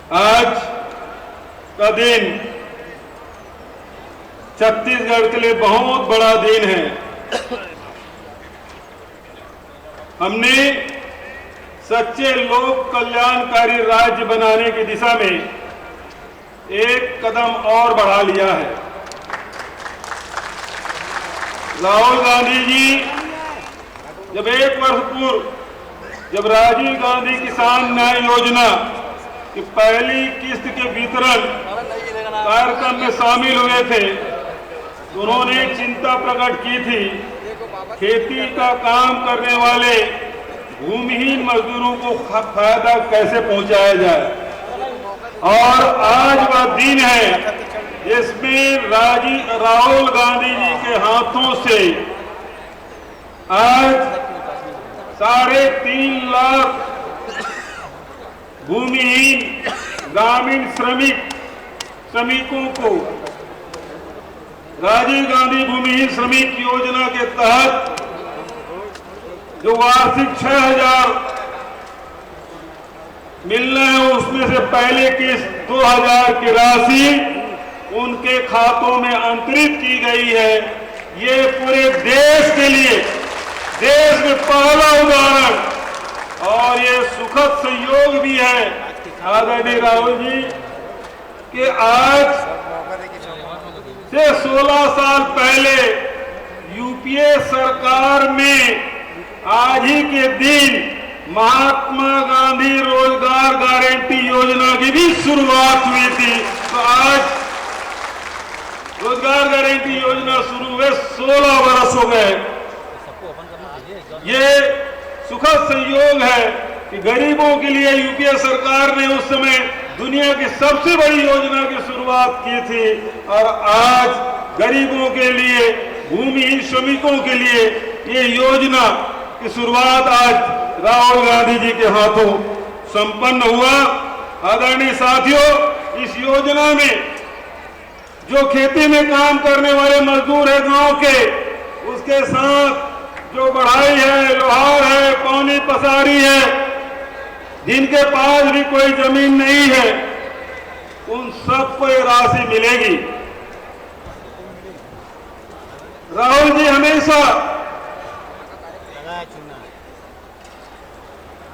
आज का दिन छत्तीसगढ़ के लिए बहुत बड़ा दिन है। हमने सच्चे लोक कल्याणकारी राज्य बनाने की दिशा में एक कदम और बढ़ा लिया है। राहुल गांधी जी जब 1 वर्ष पूर्व जब राजीव गांधी किसान न्याय योजना की पहली किस्त के वितरण कार्यक्रम में शामिल हुए थे तो उन्होंने चिंता प्रकट की थी खेती का काम करने वाले भूमिहीन मजदूरों को फायदा कैसे पहुंचाया जाए। और आज वह दिन है जिसमें राहुल गांधी जी के हाथों से आज 3.5 लाख भूमिहीन ग्रामीण श्रमिकों को राजीव गांधी भूमिहीन श्रमिक योजना के तहत जो वार्षिक 6,000 मिलना है उसमें से पहले किस्त 2,000 की राशि उनके खातों में अंतरित की गई है। ये पूरे देश के लिए देश में पहला उदाहरण और ये सुखद संयोग भी है आदरणीय राहुल जी कि आज से 16 साल पहले यूपीए सरकार में आज ही के दिन महात्मा गांधी रोजगार गारंटी योजना की भी शुरुआत हुई थी। तो आज रोजगार गारंटी योजना शुरू हुए 16 वर्ष हो गए। ये सुखद संयोग है कि गरीबों के लिए यूपीए सरकार ने उस समय दुनिया की सबसे बड़ी योजना की शुरुआत की थी और आज गरीबों के लिए भूमिहीन श्रमिकों के लिए ये योजना की शुरुआत आज राहुल गांधी जी के हाथों संपन्न हुआ। आदरणीय साथियों, इस योजना में जो खेती में काम करने वाले मजदूर है गांव के, उसके साथ जो बढ़ाई है, लोहार है, पौनी पसारी है, जिनके पास भी कोई जमीन नहीं है, उन सबको ये राशि मिलेगी। राहुल जी हमेशा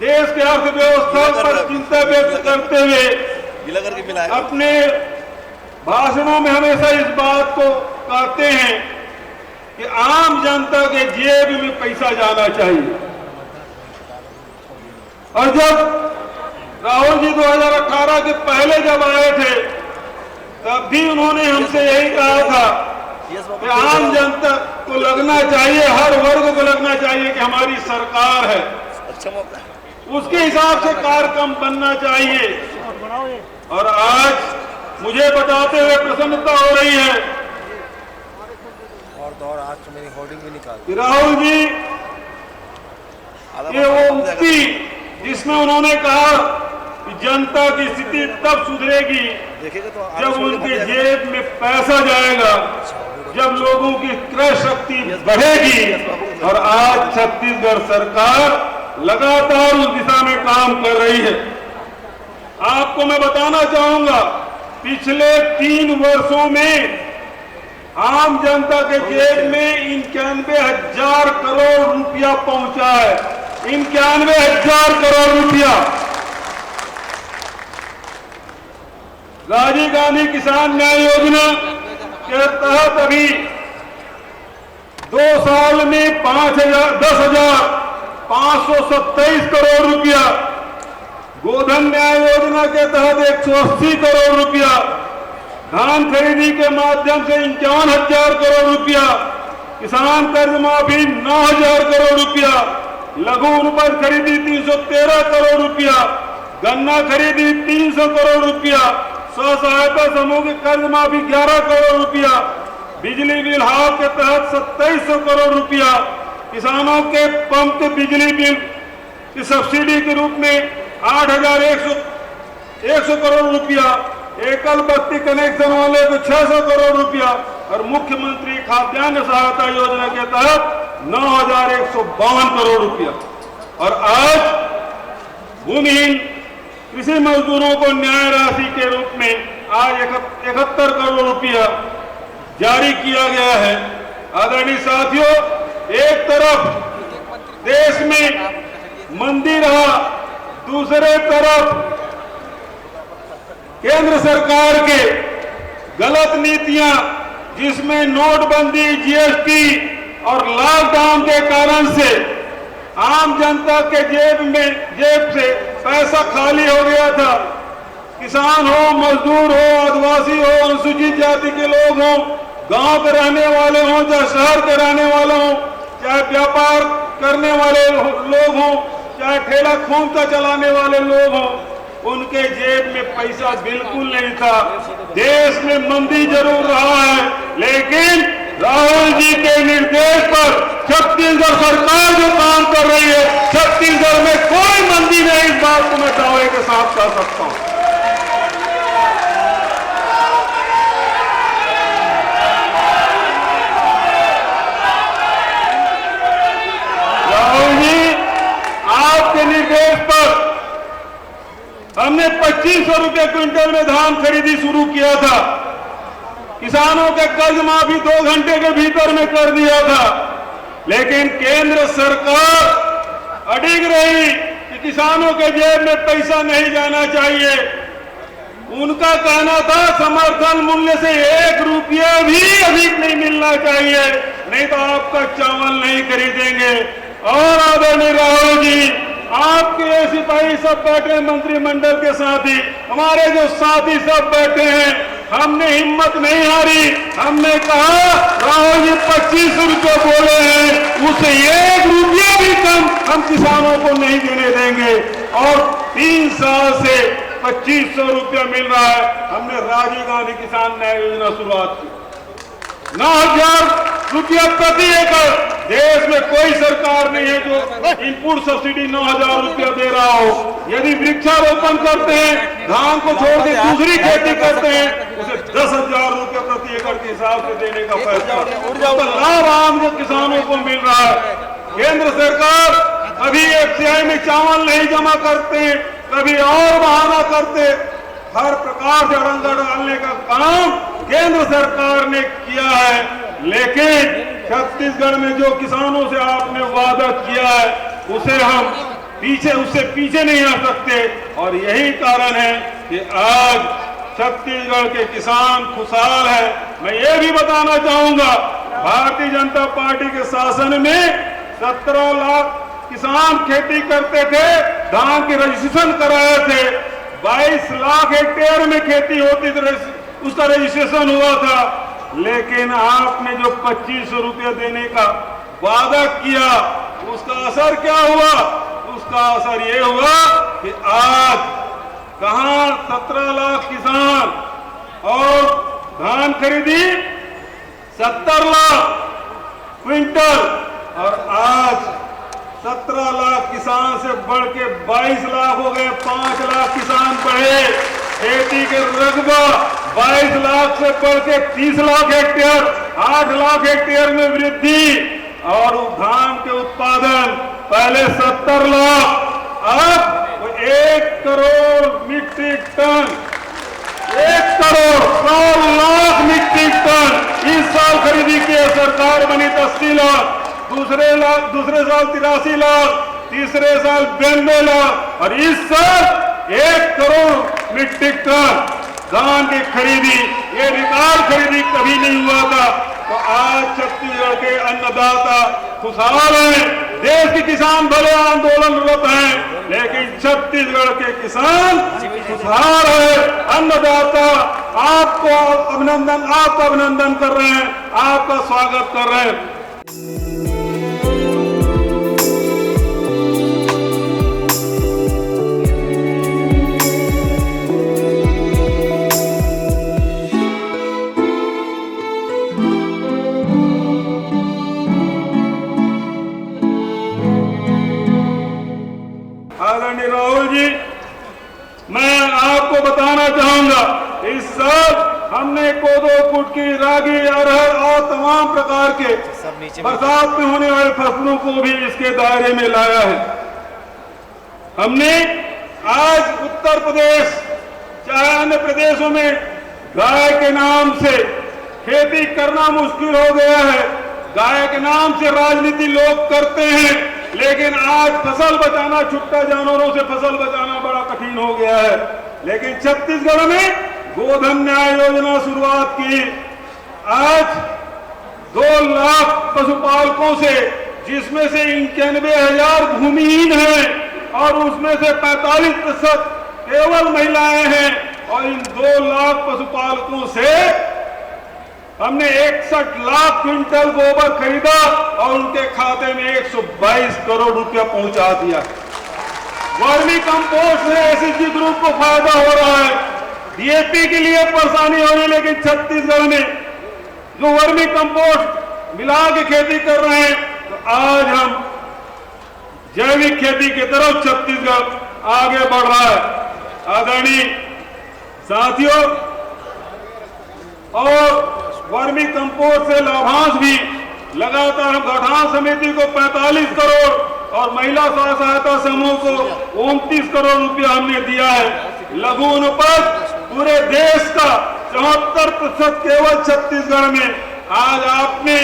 देश के अर्थव्यवस्था पर चिंता व्यक्त करते हुए अपने भाषणों में हमेशा इस बात को कहते हैं कि आम जनता के जेब में पैसा जाना चाहिए। और जब राहुल जी 2018 के पहले जब आए थे तब भी उन्होंने हमसे यही कहा था कि आम जनता को लगना चाहिए, हर वर्ग को लगना चाहिए कि हमारी सरकार है, उसके हिसाब से कार्यक्रम बनना चाहिए। और आज मुझे बताते हुए प्रसन्नता हो रही है और आज तो मेरी होर्डिंग भी निकाल राहुल जी ये वो उक्ति जिसमें उन्होंने कहा कि जनता की स्थिति तब सुधरेगी जब उनके जेब में पैसा जाएगा, जब लोगों की क्रय शक्ति बढ़ेगी। और आज छत्तीसगढ़ सरकार लगातार उस दिशा में काम कर रही है। आपको मैं बताना चाहूंगा, पिछले 3 वर्षों में आम जनता के जेब में 91,000 करोड़ रुपया पहुंचा है। 91,000 करोड़ रुपया। राजीव गांधी किसान न्याय योजना के तहत अभी 2 साल में 10,527 करोड़ रुपया, गोधन न्याय योजना के तहत 180 करोड़ रुपया, धान खरीदी के माध्यम से 51,000 करोड़ रुपया, किसान कर्ज माफी 9,000 करोड़ रुपया, लघु उपज खरीदी 313 करोड़ रुपया, गन्ना खरीदी 300 करोड़ रुपया, स्व सहायता समूह की कर्ज माफी 11 करोड़ रुपया, बिजली बिल हाफ के तहत 2700 करोड़ रुपया, किसानों के पंप बिजली बिल की सब्सिडी के रूप में 8,100 करोड़ रुपया, एकल बत्ती कनेक्शन वाले को 600 करोड़ रुपया और मुख्यमंत्री खाद्यान्न सहायता योजना के तहत 9,152 करोड़ रुपया। और आज भूमिहीन कृषि मजदूरों को न्याय राशि के रूप में आज 71 करोड़ रुपया जारी किया गया है। आदरणीय साथियों, एक तरफ देश में मंदी रहा, दूसरे तरफ केंद्र सरकार के गलत नीतियां, जिसमें नोटबंदी, जीएसटी और लॉकडाउन के कारण से आम जनता के जेब से पैसा खाली हो गया था। किसान हो, मजदूर हो, आदिवासी हो, अनुसूचित जाति के लोग हों, गांव के रहने वाले हों, चाहे शहर के रहने वाले हों, चाहे व्यापार करने वाले लोग हों, चाहे ठेला खोमता चलाने वाले लोग हों, उनके जेब में पैसा बिल्कुल नहीं था। देश में मंदी जरूर रहा है, लेकिन राहुल जी के निर्देश पर छत्तीसगढ़ सरकार जो काम कर रही है, छत्तीसगढ़ में कोई मंदी नहीं, इस बात को मैं दावे के साथ कह सकता हूं। राहुल जी, आपके निर्देश पर हमने 2500 रुपये क्विंटल में धान खरीदी शुरू किया था। किसानों के कर्ज माफी 2 घंटे के भीतर में कर दिया था, लेकिन केंद्र सरकार अडिग रही कि किसानों के जेब में पैसा नहीं जाना चाहिए। उनका कहना था समर्थन मूल्य से 1 रुपया भी अधिक नहीं मिलना चाहिए, नहीं तो आपका चावल नहीं खरीदेंगे। और आदरणीय राहुल जी, आपके सिपाही सब बैठे, मंत्रिमंडल के साथी, हमारे जो साथी सब बैठे हैं, हमने हिम्मत नहीं हारी। हमने कहा राहुल जी 25 रुपये बोले हैं, उसे 1 रुपया भी कम हम किसानों को नहीं देने देंगे। और 3 साल से 2500 रुपया मिल रहा है। हमने राजीव गांधी किसान न्याय योजना शुरुआत की, 9000 रुपया प्रति एकड़। देश में कोई सरकार नहीं है जो इनपुट सब्सिडी 9000 रुपया दे रहा हो। यदि वृक्षारोपण करते हैं, धान को छोड़ के दूसरी खेती करते हैं, उसे 10,000 रुपया प्रति एकड़ के हिसाब से देने का फैसला, उसका लाभ आम किसानों को मिल रहा है। केंद्र सरकार कभी एफसीआई में चावल नहीं जमा करते, कभी और बहाना करते, हर प्रकार से अड़ंगा डालने का काम केंद्र सरकार ने किया है। लेकिन छत्तीसगढ़ में जो किसानों से आपने वादा किया है, उससे पीछे नहीं आ सकते। और यही कारण है कि आज छत्तीसगढ़ के किसान खुशहाल है। मैं ये भी बताना चाहूंगा, भारतीय जनता पार्टी के शासन में 17 लाख किसान खेती करते थे, धान की रजिस्ट्रेशन कराए थे। 22 लाख हेक्टेयर में खेती होती थी, उसका रजिस्ट्रेशन हुआ था। लेकिन आपने जो 2500 रुपया देने का वादा किया, उसका असर क्या हुआ? उसका असर ये हुआ कि आज कहां 17 लाख किसान और धान खरीदी 70 लाख क्विंटल, और आज 17 लाख किसान से बढ़ के 22 लाख हो गए, 5 लाख किसान बढ़े। खेती के रकबा 22 लाख से बढ़ के 30 लाख हेक्टेयर, 8 लाख हेक्टेयर में वृद्धि। और धान के उत्पादन पहले 70 लाख, अब 1 crore metric ton, 1 crore 100 lakh metric ton इस साल खरीदी की है। सरकार बनी 80 लाख, दूसरे साल 83 लाख, तीसरे साल 92 लाख, और इस साल 1 करोड़ मीट्रिक टन धान की खरीदी। ये रिकॉर्ड खरीदी कभी नहीं हुआ था। तो आज छत्तीसगढ़ के अन्नदाता खुशहाल हैं। देश के किसान भले आंदोलनरत हैं, लेकिन छत्तीसगढ़ के किसान खुशहाल है। अन्नदाता आपको अभिनंदन कर रहे हैं, आपका स्वागत कर रहे हैं। आदरणीय राहुल जी, मैं आपको बताना चाहूंगा, इस साल हमने कोदो, कुटकी, रागी, अरहर और तमाम प्रकार के बरसात में होने वाले फसलों को भी इसके दायरे में लाया है। हमने आज उत्तर प्रदेश चाहे अन्य प्रदेशों में गाय के नाम से खेती करना मुश्किल हो गया है। गाय के नाम से राजनीति लोग करते हैं, लेकिन आज फसल बचाना, छुट्टा जानवरों से फसल बचाना बड़ा कठिन हो गया है। लेकिन छत्तीसगढ़ में गोधन न्याय योजना शुरुआत की। आज 2 लाख पशुपालकों से, जिसमें से 91,000 भूमिहीन हैं और उसमें से 45% केवल महिलाएं हैं, और इन 2 लाख पशुपालकों से हमने 61 लाख क्विंटल गोबर खरीदा और उनके खाते में 122 करोड़ रुपया पहुंचा दिया। वर्मी कंपोस्ट से एसएचजी ग्रुप को फायदा हो रहा है, डीएपी के लिए परेशानी हो रही है, लेकिन छत्तीसगढ़ में जो वर्मी कंपोस्ट मिला के खेती कर रहे हैं, तो आज हम जैविक खेती की तरफ छत्तीसगढ़ आगे बढ़ रहा है। आदरणीय साथियों, और वर्मी कंपोस्ट से लाभांश भी लगातार हम गठान समिति को 45 करोड़ और महिला स्व सहायता समूह को 29 करोड़ रुपया हमने दिया है। लघु अनुपज पूरे देश का 74% केवल छत्तीसगढ़ में। आज आपने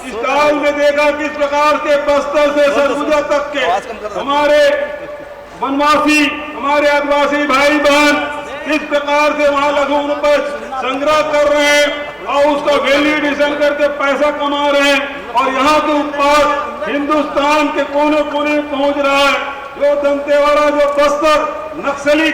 इस काल में देखा किस प्रकार के बस्तर से सरगुजा तक के हमारे वनवासी, हमारे आदिवासी भाई बहन किस प्रकार से वहां लघु अनुपज संग्रह कर रहे हैं और उसका वैल्यू एडिशन करके पैसा कमा रहे हैं, और यहाँ के उत्पाद हिंदुस्तान के कोने कोने पहुंच रहा है। जो दंतेवाड़ा, जो बस्तर नक्सली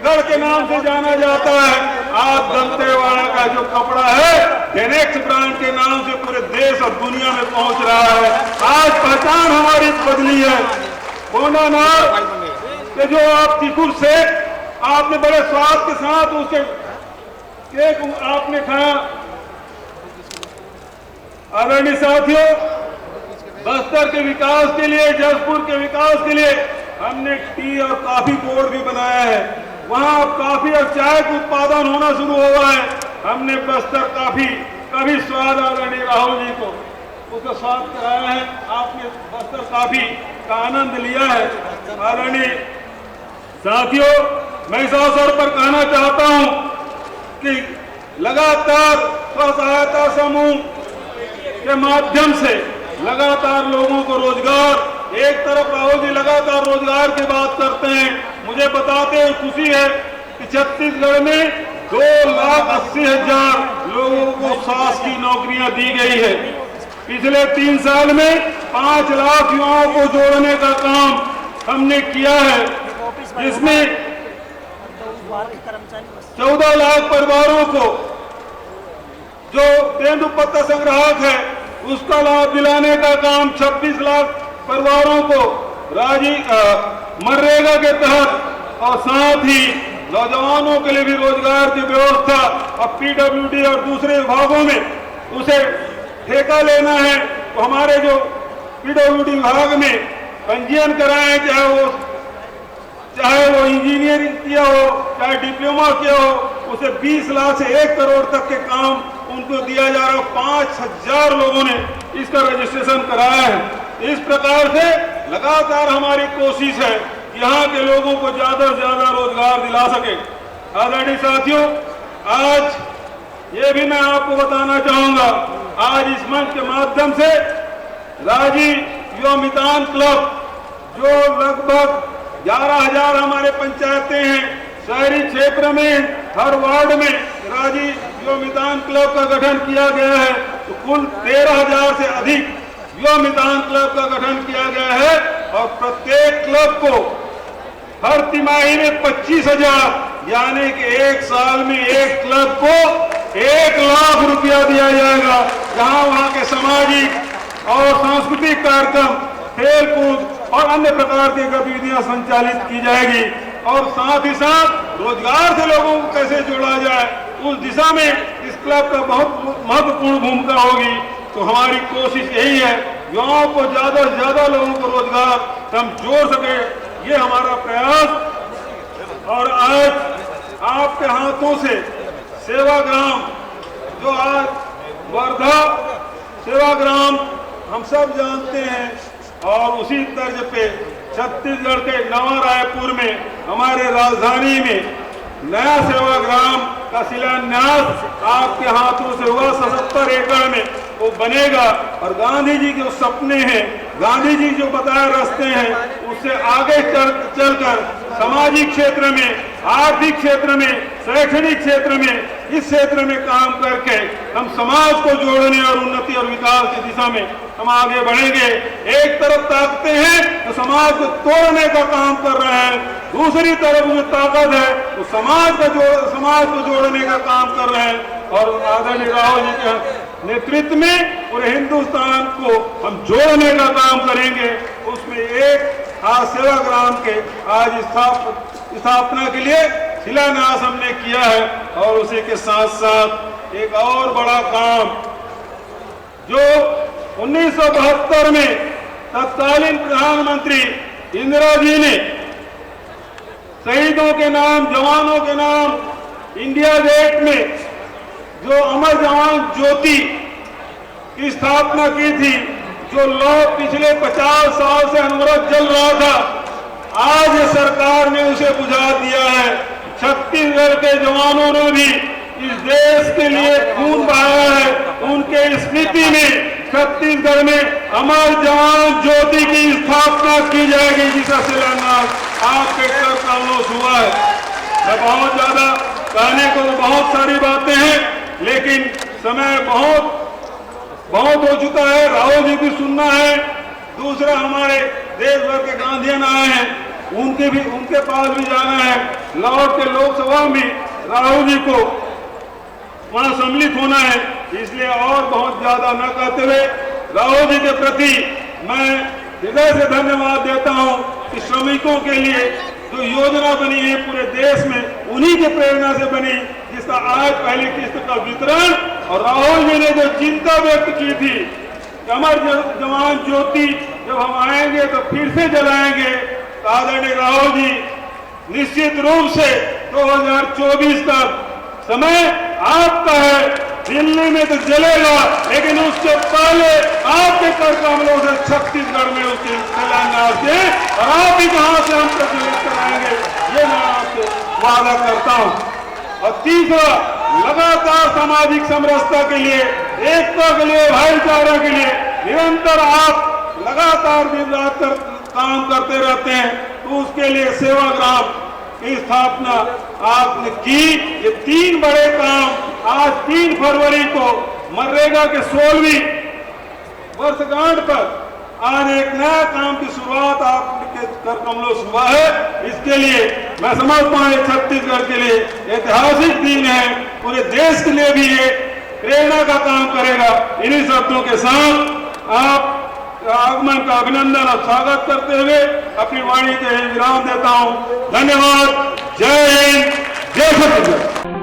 गढ़ के नाम से जाना जाता है, आज दंतेवाड़ा का जो कपड़ा है डेनेक्स ब्रांड के नाम से पूरे देश और दुनिया में पहुंच रहा है। आज पहचान हमारी बदली है। कोंडानार के जो आप तिकुर से आपने बड़े स्वाद के साथ उसके केक आपने खाया। आदरणीय साथियों, बस्तर के विकास के लिए, जसपुर के विकास के लिए हमने टी और कॉफी बोर्ड भी बनाया है। वहां कॉफी और चाय का उत्पादन होना शुरू हुआ है। हमने बस्तर कॉफी का भी स्वाद आदरणीय राहुल जी को उसका स्वाद कराया है। आपने बस्तर कॉफी का आनंद लिया है। आदरणीय साथियों, मैं इस अवसर पर कहना चाहता हूं कि लगातार स्व सहायता समूह के माध्यम से लगातार लोगों को रोजगार, एक तरफ राहुल जी लगातार रोजगार की बात करते हैं, मुझे बताते हुए खुशी है कि छत्तीसगढ़ में 2,80,000 लोगों को शासकीय नौकरियां दी गई है। पिछले 3 साल में 5 लाख युवाओं को जोड़ने का काम हमने किया है, जिसमें 14 लाख परिवारों को जो तेंदुपत्ता संग्राहक है उसका लाभ दिलाने का काम 26 लाख परिवारों को मनरेगा के तहत, और साथ ही नौजवानों के लिए भी रोजगार की व्यवस्था। अब पीडब्ल्यूडी और दूसरे विभागों में उसे ठेका लेना है, तो हमारे जो पीडब्ल्यूडी विभाग में पंजीयन कराए, चाहे वो इंजीनियरिंग किया हो, चाहे डिप्लोमा किया हो, उसे 20 लाख से 1 करोड़ तक के काम उनको दिया जा रहा है। 5,000 लोगों ने इसका रजिस्ट्रेशन कराया है। इस प्रकार से लगातार हमारी कोशिश है कि यहाँ के लोगों को ज्यादा से ज्यादा रोजगार दिला सके। आदरणीय साथियों, आज ये भी मैं आपको बताना चाहूंगा, आज इस मंच के माध्यम से राजीव युवा मितान क्लब, जो लगभग 11,000 हमारे पंचायतें हैं, शहरी क्षेत्र में हर वार्ड में राजीव युवा मितान क्लब का गठन किया गया है, तो कुल 13,000 से अधिक युवा मितान क्लब का गठन किया गया है, और प्रत्येक क्लब को हर तिमाही में 25,000 यानी कि 1 साल में एक क्लब को 1 लाख रुपया दिया जाएगा, जहां वहां के सामाजिक और सांस्कृतिक कार्यक्रम, खेलकूद और अन्य प्रकार की गतिविधियां संचालित की जाएगी, और साथ ही साथ रोजगार से लोगों को कैसे जोड़ा जाए उस दिशा में इस क्लब का बहुत महत्वपूर्ण भूमिका होगी। तो हमारी कोशिश यही है, युवाओं को ज्यादा से ज्यादा लोगों को रोजगार हम जोड़ सके, ये हमारा प्रयास। और आज आपके हाथों से सेवाग्राम, जो आज वर्धा सेवाग्राम हम सब जानते हैं, और उसी तर्ज पे छत्तीसगढ़ के नवा रायपुर में हमारे राजधानी में नया सेवाग्राम का शिलान्यास आपके हाथों से हुआ। 77 एकड़ में वो बनेगा और गांधी जी के जो सपने हैं, गांधी जी जो बताए रास्ते हैं, उससे आगे चलकर सामाजिक क्षेत्र में, आर्थिक क्षेत्र में, शैक्षणिक क्षेत्र में, इस क्षेत्र में काम करके हम समाज को जोड़ने और उन्नति और विकास की दिशा में हम आगे बढ़ेंगे। एक तरफ ताकते हैं तो समाज को तोड़ने का काम कर रहे हैं, दूसरी तरफ जो ताकत है वो समाज को जोड़ने का काम कर रहे हैं। और आदरणीय राहुल जी के नेतृत्व में पूरे हिंदुस्तान को हम जोड़ने का काम करेंगे। उसमें एक आज सेवाग्राम के आज स्थापना के लिए शिलान्यास हमने किया है और उसी के साथ साथ एक और बड़ा काम जो 1972 में तत्कालीन प्रधानमंत्री इंदिरा जी ने शहीदों के नाम, जवानों के नाम इंडिया गेट में जो अमर जवान ज्योति की स्थापना की थी, जो लौ पिछले 50 साल से अनवरत जल रहा था, आज सरकार ने उसे बुझा दिया है। छत्तीसगढ़ के जवानों ने भी इस देश के लिए खून बहाया है। उनके स्मृति में छत्तीसगढ़ में अमर जवान ज्योति की स्थापना की जाएगी, जिसका शिलान्यास आपके कर कमलों से हुआ है। मैं बहुत ज्यादा कहने को तो बहुत सारी बातें हैं, लेकिन समय बहुत हो चुका है। राहुल जी भी सुनना है, दूसरा हमारे देश भर के गांधीयन आए हैं, उनके पास भी जाना है। लाहौर के लोकसभा में राहुल जी को वहां सम्मिलित होना है, इसलिए और बहुत ज्यादा न कहते हुए राहुल जी के प्रति मैं हृदय से धन्यवाद देता हूं कि श्रमिकों के लिए जो योजना बनी है पूरे देश में, उन्हीं के प्रेरणा से बनी, जिसका आज पहली किस्त का वितरण और राहुल जी ने जो चिंता व्यक्त की थी कि अमर जवान ज्योति जब हम आएंगे तो फिर से जलाएंगे, तो आदरणीय राहुल जी निश्चित रूप से 2024 तक समय आपका है। दिल्ली में तो जलेगा, लेकिन उससे पहले आपके कर कमलों से छत्तीसगढ़ में उसके शिलान्यास से और आप ही कहां से हम प्रज्वलित कराएंगे, ये मैं आपसे वादा करता हूं। और तीसरा, लगातार सामाजिक समरसता के लिए, एकता के लिए, भाईचारा के लिए निरंतर आप लगातार दिन रात काम करते रहते हैं, तो उसके लिए सेवाग्राम की स्थापना आपने की। ये 3 बड़े काम आज 3 फरवरी को मनरेगा के 16वीं वर्षगांठ पर आज एक नया काम की शुरुआत आपके कर कमलों से हुआ है। इसके लिए मैं समझता हूं छत्तीसगढ़ के लिए ऐतिहासिक दिन है, पूरे देश के लिए भी ये प्रेरणा का काम करेगा। इन्हीं शब्दों के साथ आप आगमन का अभिनंदन और स्वागत करते हुए अपनी वाणी के विराम देता हूं। धन्यवाद। जय हिंद, जय छत्तीसगढ़।